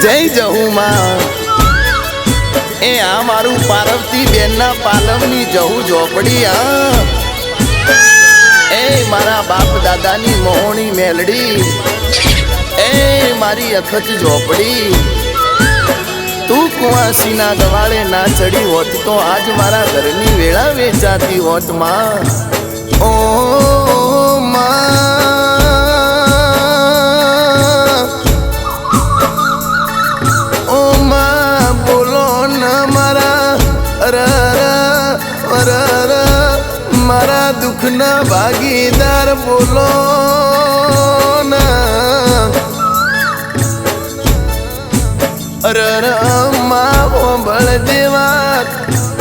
જય જહુ માં એ આ મારું પાર્વતી બેનના પાલવની જહુ ઝોપડી એ મારા બાપ દાદાની મોહણી મેલડી એ મારી અખત ઝોપડી તું કુવાસીના ગવાળે ના ચડી હોત તો આજ મારા ઘરની વેળા વેચાતી હોત માં ઓ મારા દુઃખના ભાગીદાર બોલો ના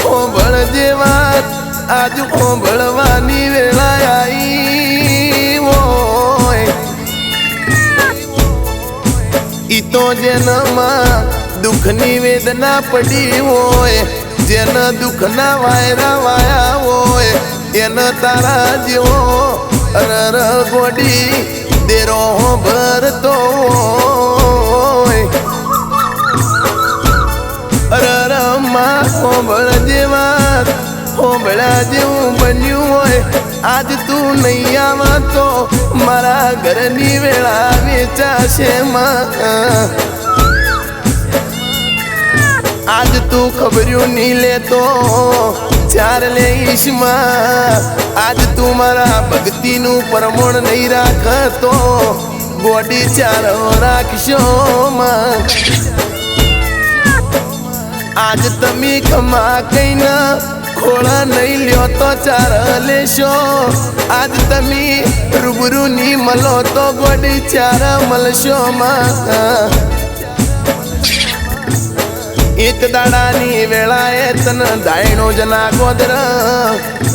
હોંભળ જેવાત આજ હોંભળવાની વેળા આવી હોય ઈ તો જેનામાં દુઃખની વેદના પડી હોય જેના દુઃખના વાયરા વાયા હોય એના તારા જેવો અરર ગોડી દેરો ભરતો હોય અરર માં હોંભળ હોંભળા જેવું બન્યું હોય આજ તું નહીં આવા તો મારા ઘરની વેળા વેચાશે માં આજ તું ખબર્યું નહીં લેતો ચાર લઈશ માં આજ તું મારા ભક્તિનું પરમોણ નહીં રાખતો ગોડી ચારો રાખશો માં આજ તમે ખમા કઈને ખોળા નહીં લ્યો તો ચાર લેશો આજ તમે રૂબરૂ નહીં મળો તો ગોડી ચાર મળશો માં એક દાડાની વેળાએ તન દાયણો જના ગોદર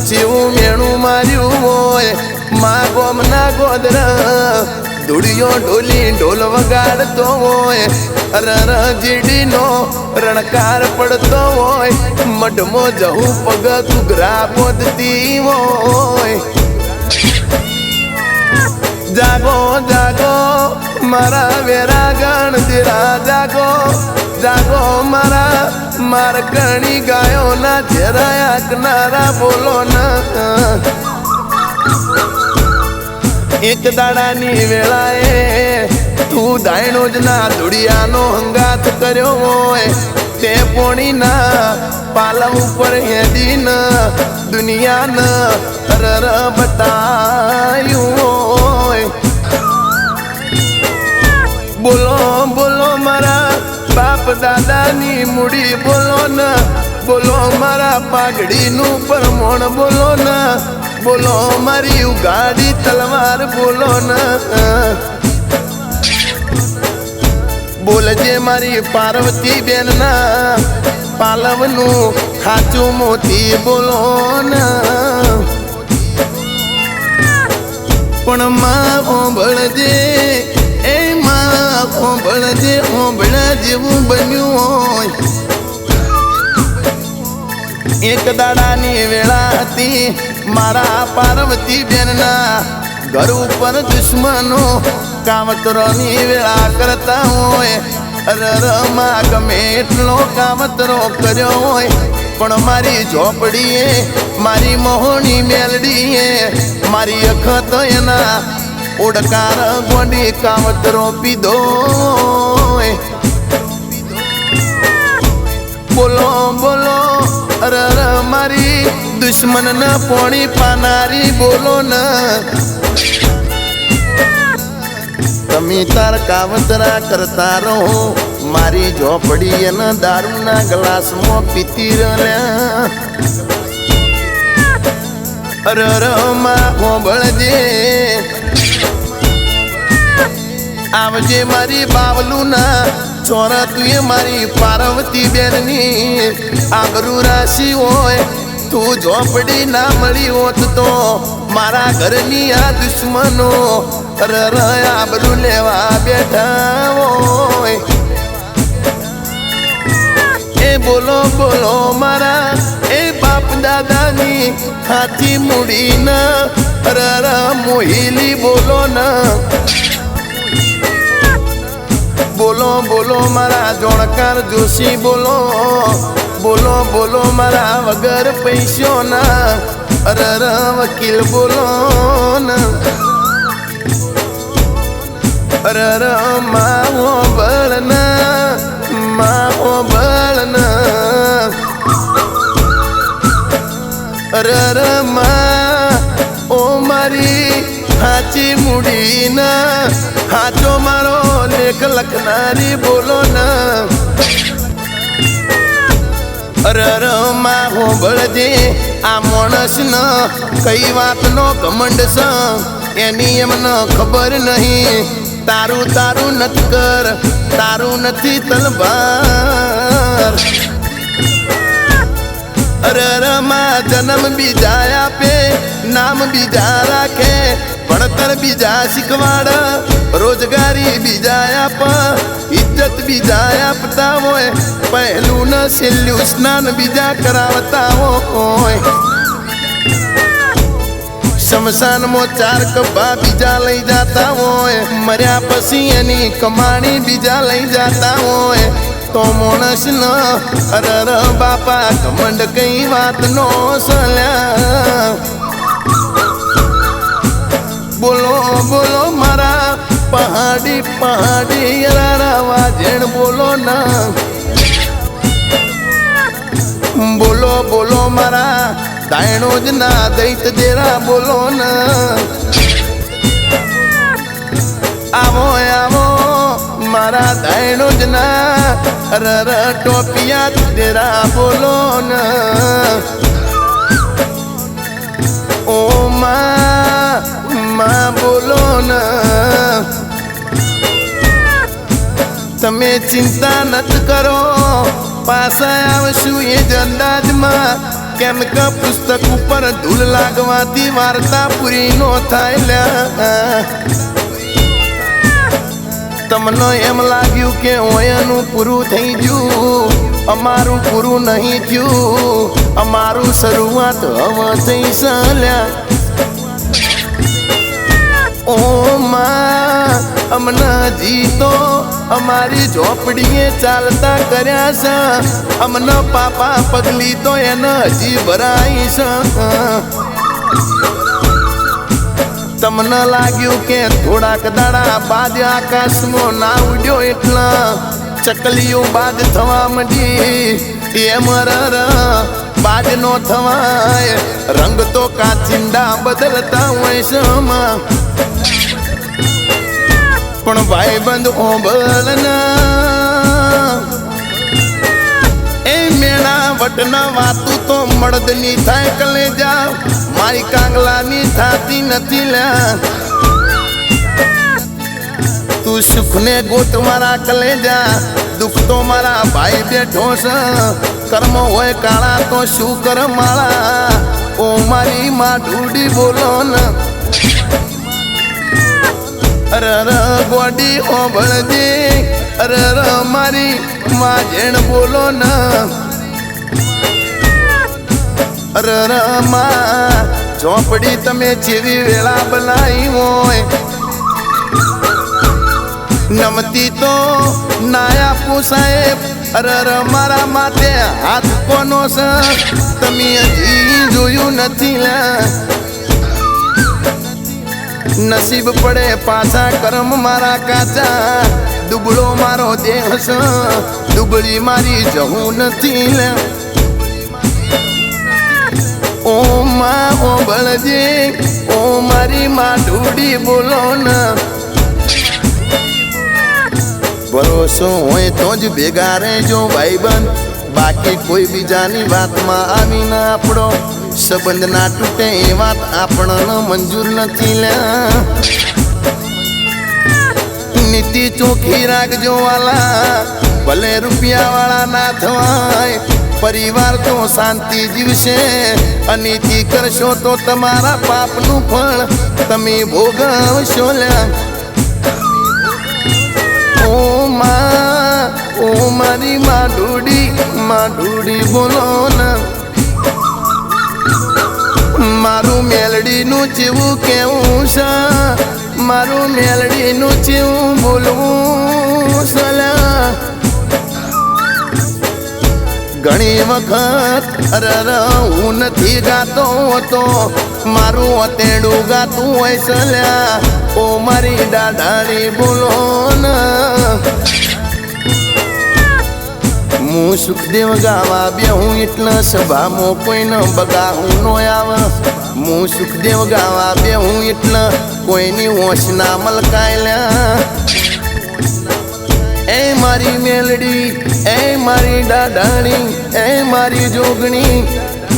જેવું મેણું માર્યું હોય મા ગોમના ગોદર ધૂળિયો ઢોલી ઢોલ વગાડતો હોય અરર જીડીનો રણકાર પડતો હોય મઢમો જહું પગ કુગરા બોધતી હોય જાગો જાગો મારા વેરા ગણ દેરા જાગો જાગો મારા મારકણી ગાયો ના જરાયા કનારા બોલો ના એક દાડાની વેળાએ તું દાયણો જ ના ધૂળિયાનો હંગાત કર્યો હોય તે પોણીના પાલવ ઉપર હેદીને દુનિયાને અરર બતાયું હોય બોલો બોલો મારા બાપ દાદાની મૂડી બોલો ને બોલો મારા પાઘડીનું પરમોણ બોલો ને બોલો મારી ઉગાડી તલવાર બોલો ને બોલજે મારી પાર્વતી બેનના પાલવનું ખાચું મોતી બોલો ને પણ માં હોંભળજે એ માં હોંભળજે હોંભળા જેવું બન્યું હોય એક દાડાની વેળા હતી મારા પાર્વતી બેનના ઘર ઉપર દુશ્મનો કાવતરોની વેળા કરતા હોય અરર માં ગમે એટલો કાવતરો કર્યો હોય પણ મારી ઝોપડીએ મારી મોહણી મેલડીએ મારી અખત એના ઓડકાર ગોડી કાવતરો પીધો બોલો બોલો અરર મારી દુશ્મન ના પોણી પાનારી બોલો ના તમે તાર કાવતરા કરતા રહો મારી ઝોપડી એના દારૂના ગ્લાસમાં પીતી રહ્યા અરર માં હોંભળજે આવજે મારી બાવલું ના ચોરા તું મારી પાર્વતી બેનની આબરૂ રાશિ હોય તું ઝોપડી ના મળી હોત તો મારા ઘરની આ દુશ્મનો અરર આબરૂ લેવા બેઠા હોય એ બોલો બોલો મારા એ બાપ દાદાની હાથી મૂડીના અરર મોહિલી બોલો ના બોલો બોલો મારા જોણકાર જોશી બોલો બોલો બોલો મારા વગર પૈસોના અરર વકીલ બોલો અરર માવો બળના અરર ઓ મારી હાચી મૂડીના હાચો મારો લેખ લખનારી બોલો ના અરર માં હોબળજે આ માણસ ન કઈ વાતનો ઘમંડ છે એની એમને ખબર નહીં તારું તારું નથી કર તારું નથી તલવાર અરર માં જન્મ બીજા આપે નામ બીજા રાખે ભણતર બીજા શીખવાડ રોજગારી બીજા આપ ઇજ્જત બીજા આપતા હોય પહેલું ન છેલ્લું સ્નાન બીજા કરાવતા હોય શમશાનમાં 4 કબ્બા બીજા લઈ જતા હોય મર્યા પછી એની કમાણી બીજા લઈ જતા હોય તો માણસ ન અરર બાપા ઘમંડ કઈ વાત નો સલ્યા બોલો બોલો મારા પહાડી પહાડી વાજણ બોલો ના બોલો બોલો મારા દાયણો જ ના દૈત દેરા બોલો ના આવો આવો મારા દાયણો જ ના અરર ટોપિયા દેરા બોલો ના ઓ માં બોલો ના તમે ચિંતા નત કરો પાછા આવશું એ જ અંદાજમાં કેમ કે પુસ્તક ઉપર ધૂળ લાગવાથી વાર્તા પૂરી નો થાય તમને એમ લાગ્યું કે ઓયનું પૂરું થઈ ગયું અમારું પૂરું નહીં થયું અમારું શરૂઆત હવે થઈ ચાલ્યા ઓ માં અમને જીતો અમારી ઝોપડીએ ચાલતા કર્યા છે અમને પાપા પગલી તો એને હજી ભરાઈ છે તમને લાગ્યું કે થોડાક દાડા બાદ આકાશમાં ના ઉડ્યો એટલા ચકલીઓ બાદ થવા માંડી એમ અરર બાદ નો થવાય રંગ તો કાચિંડા બદલતા હોય છે પણ ભાઈબંધ ઓબળના એ મેણા વટના વાતું તો મળદની થાય કલેજા મારી કાંગલાની થાતી નથી લ્યા તું સુખને ગોત મારા કલેજા દુઃખ તો મારા ભાઈ બેઠો છે કર્મ હોય કાળા તો શું કર માળા ઓ મારી માં ઢૂડી બોલો ને અરર ગોડી ઓબળજે અરર મારી માં જેણ બોલો ના અરર માં ઝોપડી તમે જેવી વેળા બનાવી હોય નમતી તો નાયા આપું સાહેબ અરર મારા માટે હાથ કોનો છે તમે હજી જોયું નથી લ્યા નસીબ પડે પાછા કર્મ મારા કાચા દુબળો મારો દેહ છે દુબળી મારી જવું નથી લે ઓ માં ઓ બળજે ઓ મારી માં ઢૂડી બોલો ના ભરોસો હોય તો જ ભેગા રહેજો ભાઈબંધ બાકી કોઈ બીજાની વાતમાં આવીને આપણો સંબંધ ના તૂટે એ વાત આપણને મંજૂર નથી લ્યા નીતિ ચોખ્ખી રાખજો વાલા ભલે રૂપિયા વાળા ના થવાય પરિવાર તો શાંતિ જીવશે અનીતિ કરશો તો તમારા પાપનું ફળ તમે ભોગવશો લ્યા ઓ મારી માં ઢૂડી બોલો ના મારું મેલડીનું જેવું કેવું છે મારું મેલડીનું ચેવું બોલવું સલા ઘણી વખત હું નથી ગાતો તો મારું અતેડું ગાતું હોય સલ્યા ઓ મારી દાદાની બોલો ને હું સુખદેવ ગાવા બે હું એટલા સભામાં કોઈને બગાવું નો આવે હું સુખદેવ ગાવા બે હું એટલા કોઈની હોશ ના મલકાયલા એ મારી મેલડી એ મારી દાદાણી એ મારી જોગણી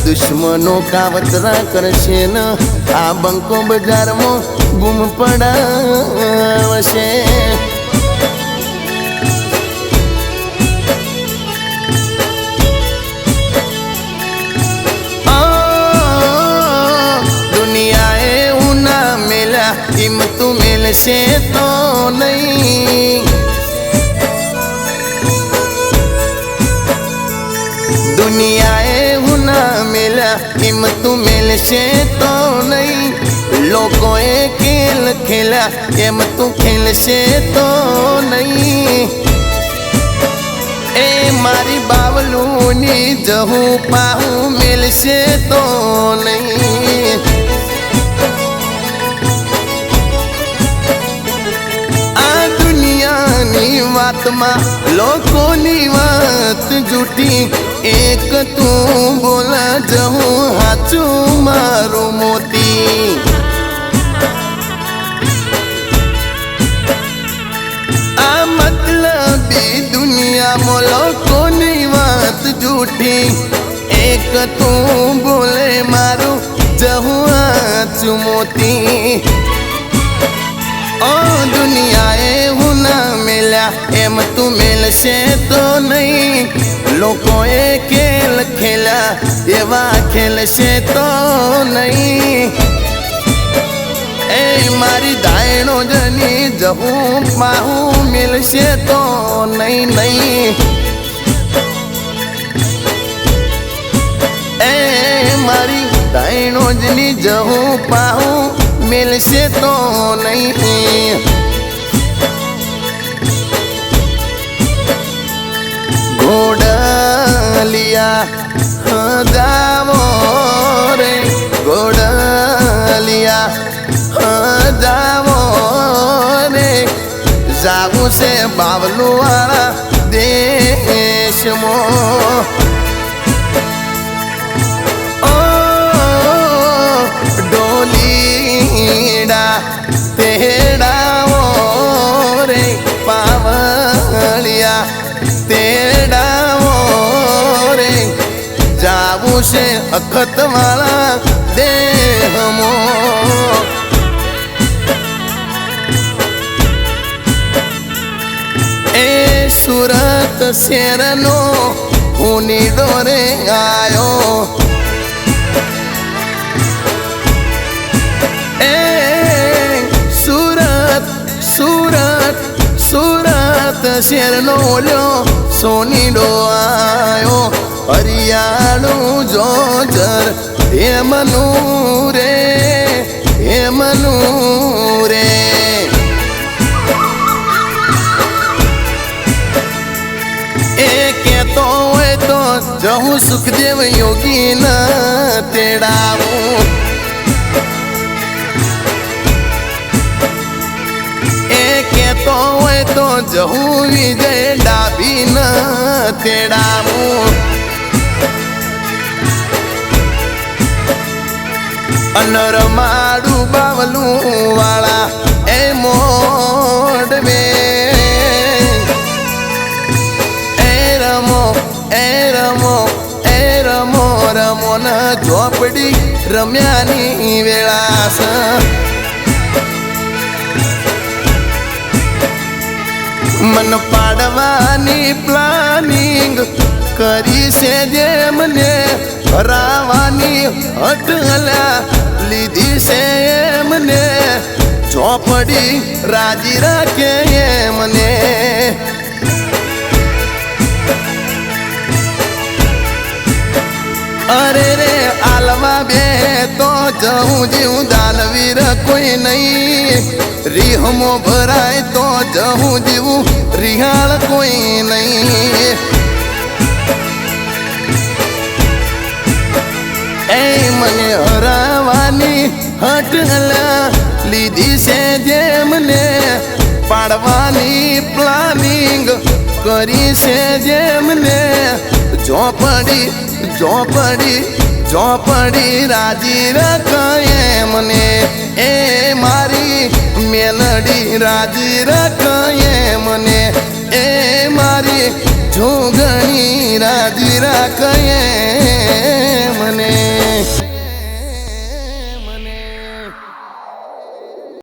દુશ્મનો કાવતરા કરશે ને આ બંકો બજારમાં ગુમ પડાવશે દુનિયાએ ઉના મેલા હિંમતું મેલશે તો નહીં દુનિયાએ હુના મેલા હિંમતું મેલશે તો નહીં લોકોએ ખેલ ખેલ્યા એમ તું ખેલશે તો નહીં એ મારી બાવલુની જહું પાહું મેલશે તો નહીં આ દુનિયાની વાતમાં લોકોની વાત જૂઠી એક તું બોલા જહું હાચું મારું મોતી આ મતલબી દુનિયામાં લોકોની વાત જૂઠી એક તું બોલે મારું જહું હાચું મોતી ઓ દુનિયાએ હું ના મેલ્યા એમ તું મેલશે તો નહીં લોકોએ ખેલ ખેલ્યા એવા ખેલશે તો નહીં એ મારી દાયણો જની જહું પાહું મિલશે તો નહીં નહીં એ મારી દાયણો જની જહું પાહું મિલશે તો નહીં ઘોડલિયા જાવો રે ઘોડલિયા જાવો રે જાવું છે બાવલું વાળા દેશમાં ઓ ડોલીડા તેડાવો રે પાવળિયા તેડાવો રે જાવું છે અખત વાળા દેહમો એ સુરત શેરનો હું ડોરે આયો એ સુરત સુરત સુરત શેરનો ઓલ્યો સોનીડો આયો હરિયાળું જોજર હેમનું રે એ કેતો હોય તો જહું સુખદેવ યોગી ન તેડાવું એ કેતો હોય તો જહું વિજય ડાભી ન તેડાવું અનરમાડું બાવલું વાળા એ મોડવે એ રમો રમો ન ઝોપડી રમ્યાની વેળાસ મન પાડવાની પ્લાનિંગ કરી છે જેમને હરાવાની હટલા લીધી છે એમને ચોપડી રાજી રાખે એમને અરે રે આલવા બે તો જવું જીવું દાનવીર કોઈ નહીં રીહમો ભરાય તો જવું જીવું રિહાળ કોઈ નહીં એ મને હરાવાની હટલા લીધી છે જેમને પાડવાની પ્લાનિંગ કરી છે જેમને ઝોપડી ઝોપડી ઝોપડી રાજી રખાય મને એ મારી મેલડી રાજી રખાય મને એ મારી જોગણી રાજી રખાય